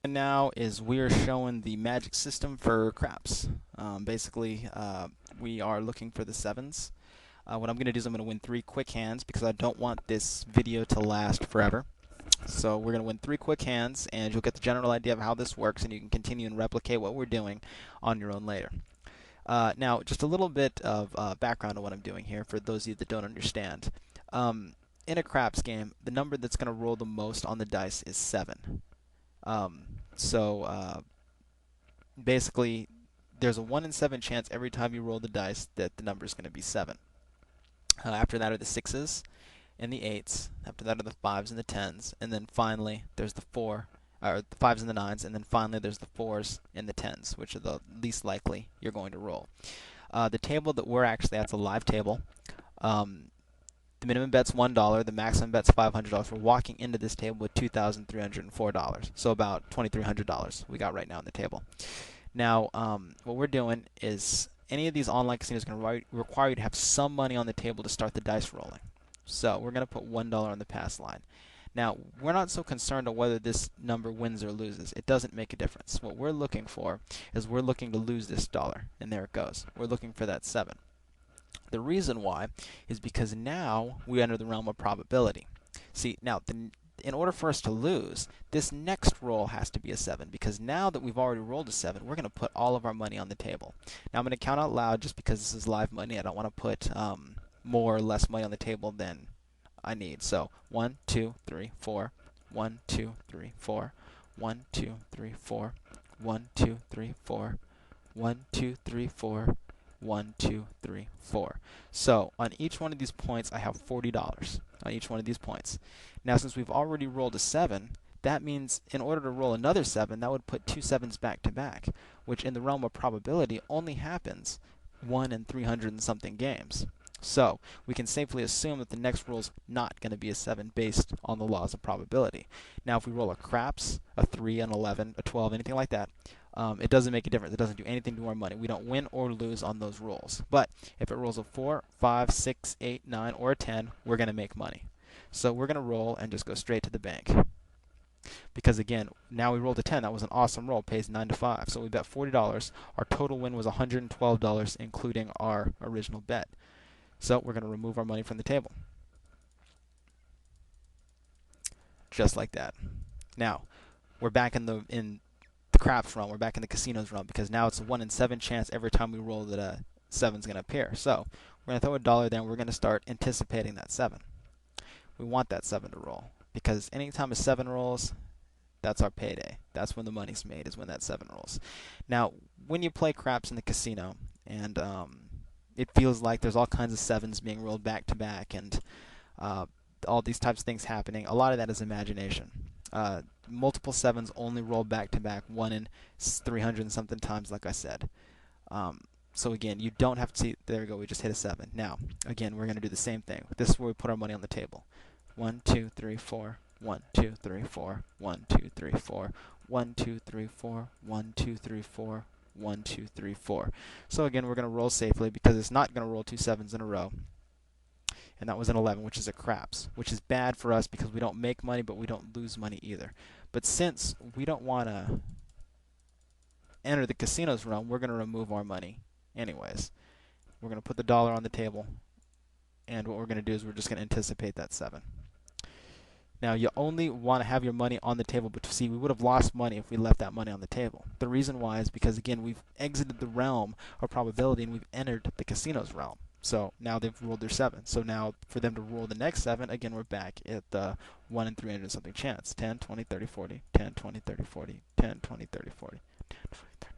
And now is we're showing the magic system for craps. Basically, we are looking for the sevens. What I'm going to do is I'm going to win 3 quick hands because I don't want this video to last forever. So we're going to win 3 quick hands, and you'll get the general idea of how this works, and you can continue and replicate what we're doing on your own later. Now, just a little bit of background on what I'm doing here for those of you that don't understand. In a craps game, the number that's going to roll the most on the dice is 7. Um, so basically, there's a 1 in 7 chance every time you roll the dice that the number is going to be 7. After that are the 6s and the 8s. After that are the 5s and the 10s. And then finally, there's the 5s and the 9s. And then finally, there's the 4s and the 10s, which are the least likely you're going to roll. The table that we're actually at's a live table. The minimum bet's $1. The maximum bet's $500. We're walking into this table with $2,304. So about $2,300 we got right now on the table. Now, what we're doing is any of these online casinos are going to require you to have some money on the table to start the dice rolling. So we're going to put $1 on the pass line. Now, we're not so concerned on whether this number wins or loses. It doesn't make a difference. What we're looking for is we're looking to lose this dollar. And there it goes. We're looking for that 7. The reason why is because now we enter the realm of probability. See, now, in order for us to lose, this next roll has to be a 7, because now that we've already rolled a 7, we're going to put all of our money on the table. Now, I'm going to count out loud just because this is live money. I don't want to put more or less money on the table than I need. So, 1, 2, 3, 4. 1, 2, 3, 4. 1, 2, 3, 4. 1, 2, 3, 4. 1, 2, 3, 4. 1, 2, 3, 4. So on each one of these points, I have $40 on each one of these points. Now, since we've already rolled a 7, that means in order to roll another 7, that would put 2 sevens back to back, which in the realm of probability only happens 1 in 300 and something games. So we can safely assume that the next roll's not going to be a 7 based on the laws of probability. Now, if we roll a craps, a 3, an 11, a 12, anything like that, it doesn't make a difference. It doesn't do anything to our money. We don't win or lose on those rolls. But if it rolls a 4, 5, 6, 8, 9, or a 10, we're going to make money. So we're going to roll and just go straight to the bank. Because again, now we rolled a 10. That was an awesome roll. Pays 9 to 5. So we bet $40. Our total win was $112, including our original bet. So we're going to remove our money from the table. Just like that. Now, we're back in the craps realm. We're back in the casinos realm because now it's a 1 in 7 chance every time we roll that a 7's going to appear. So we're going to throw a dollar there and we're going to start anticipating that 7. We want that 7 to roll because anytime a 7 rolls, that's our payday. That's when the money's made, is when that 7 rolls. Now, when you play craps in the casino and it feels like there's all kinds of 7s being rolled back to back and all these types of things happening, a lot of that is imagination. Multiple 7s only roll back to back, 1 in 300 and something times, like I said. So again, you don't have to see. There we go. We just hit a 7. Now, again, we're going to do the same thing. This is where we put our money on the table. 1, 2, 3, 4. 1, 2, 3, 4. 1, 2, 3, 4. 1, 2, 3, 4. 1, 2, 3, 4. 1, 2, 3, 4. So again, we're going to roll safely because it's not going to roll 2 7s in a row. And that was an 11, which is a craps, which is bad for us because we don't make money, but we don't lose money either. But since we don't want to enter the casino's realm, we're going to remove our money anyways. We're going to put the dollar on the table, and what we're going to do is we're just going to anticipate that 7. Now, you only want to have your money on the table, but see, we would have lost money if we left that money on the table. The reason why is because, again, we've exited the realm of probability and we've entered the casino's realm. So now they've rolled their 7. So now for them to roll the next 7, again, we're back at the 1 in 300 something chance. 10, 20, 30, 40, 10, 20, 30, 40, 10, 20, 30, 40,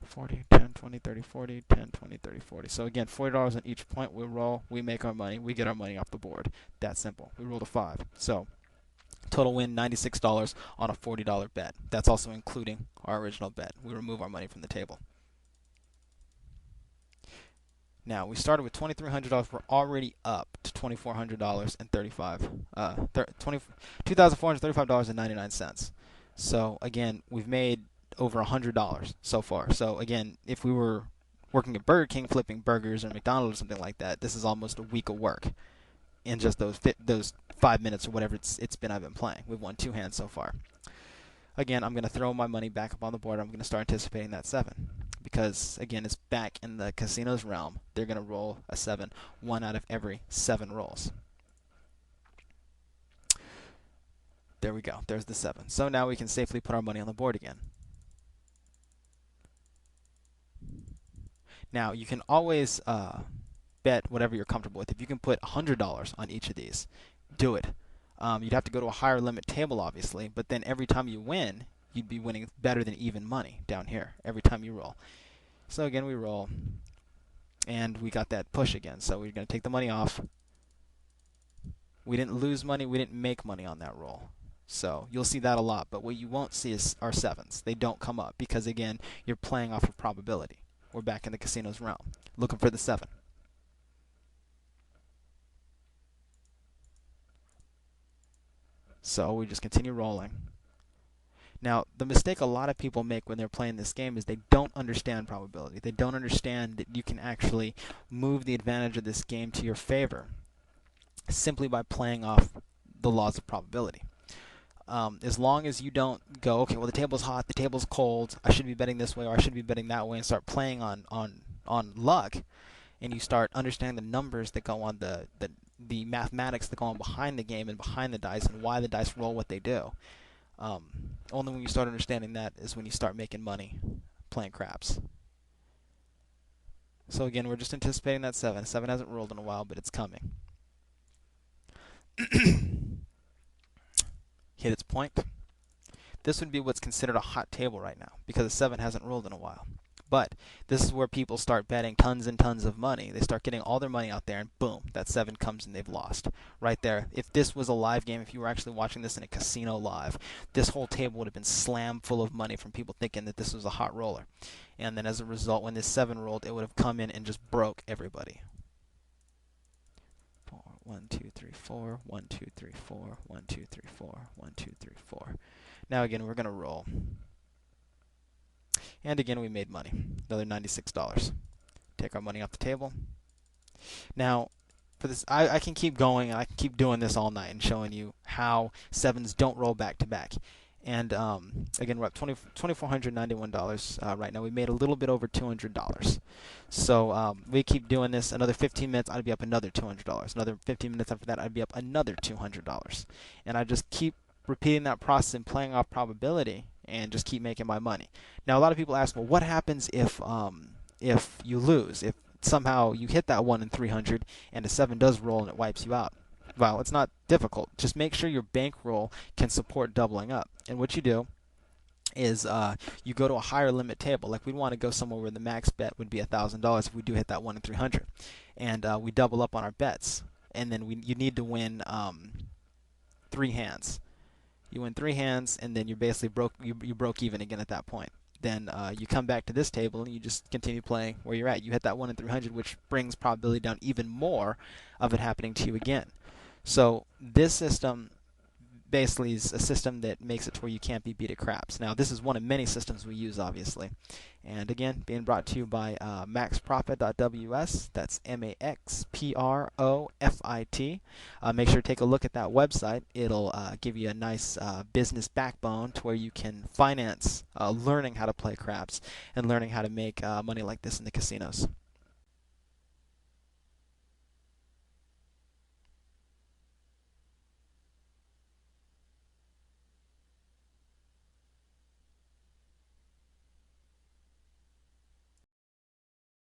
40, 10, 20, 30, 40, 10, 20, 30, 40. So again, $40 on each point we roll, we make our money, we get our money off the board. That simple. We rolled a 5. So total win $96 on a $40 bet. That's also including our original bet. We remove our money from the table. Now, we started with $2,300. We're already up to $2,435.99. So, again, we've made over $100 so far. So, again, if we were working at Burger King flipping burgers or McDonald's or something like that, this is almost a week of work in just those 5 minutes or whatever it's been I've been playing. We've won 2 hands so far. Again, I'm going to throw my money back up on the board. I'm going to start anticipating that 7 because, again, it's back in the casino's realm. They're going to roll a 7 1 out of every 7 rolls. There we go. There's the 7. So now we can safely put our money on the board again. Now, you can always bet whatever you're comfortable with. If you can put $100 on each of these, do it. You'd have to go to a higher limit table, obviously, but then every time you win, you'd be winning better than even money down here every time you roll. So again, we roll, and we got that push again. So we're going to take the money off. We didn't lose money. We didn't make money on that roll. So you'll see that a lot, but what you won't see is our 7s. They don't come up because, again, you're playing off of probability. We're back in the casino's realm, looking for the 7. So we just continue rolling. Now, the mistake a lot of people make when they're playing this game is they don't understand probability. They don't understand that you can actually move the advantage of this game to your favor simply by playing off the laws of probability. As long as you don't go, okay, well, the table's hot, the table's cold, I should be betting this way or I should be betting that way, and start playing on luck, and you start understanding the numbers that go on the mathematics that go on behind the game and behind the dice and why the dice roll what they do. Only when you start understanding that is when you start making money playing craps. So again, we're just anticipating that 7. 7 hasn't rolled in a while, but it's coming. Hit its point. This would be what's considered a hot table right now because the 7 hasn't rolled in a while. But this is where people start betting tons and tons of money. They start getting all their money out there, and boom, that 7 comes and they've lost. Right there. If this was a live game, if you were actually watching this in a casino live, this whole table would have been slammed full of money from people thinking that this was a hot roller. And then as a result, when this 7 rolled, it would have come in and just broke everybody. 1, 2, 3, 4, 1, 2, 3, 4, 1, 2, 3, 4, 1, 2, 3, 4. Now again, we're going to roll. And again, we made money. Another $96. Take our money off the table. Now, for this, I can keep going, and I can keep doing this all night and showing you how 7s don't roll back to back. And again, we're up $2,491 right now. We made a little bit over $200. So we keep doing this. Another 15 minutes, I'd be up another $200. Another 15 minutes after that, I'd be up another $200. And I just keep repeating that process and playing off probability and just keep making my money. Now, a lot of people ask, well, what happens if you lose? If somehow you hit that 1 in 300 and a 7 does roll and it wipes you out? Well, it's not difficult. Just make sure your bankroll can support doubling up. And what you do is you go to a higher limit table. Like we'd want to go somewhere where the max bet would be $1,000 if we do hit that 1 in 300. And we double up on our bets. And then you need to win 3 hands. You win 3 hands, and then you're basically broke. You broke even again at that point. Then you come back to this table, and you just continue playing where you're at. You hit that 1 in 300, which brings probability down even more of it happening to you again. So this system basically is a system that makes it to where you can't be beat at craps. Now, this is one of many systems we use, obviously. And again, being brought to you by maxprofit.ws. That's MAXPROFIT. Make sure to take a look at that website. It'll give you a nice business backbone to where you can finance learning how to play craps and learning how to make money like this in the casinos.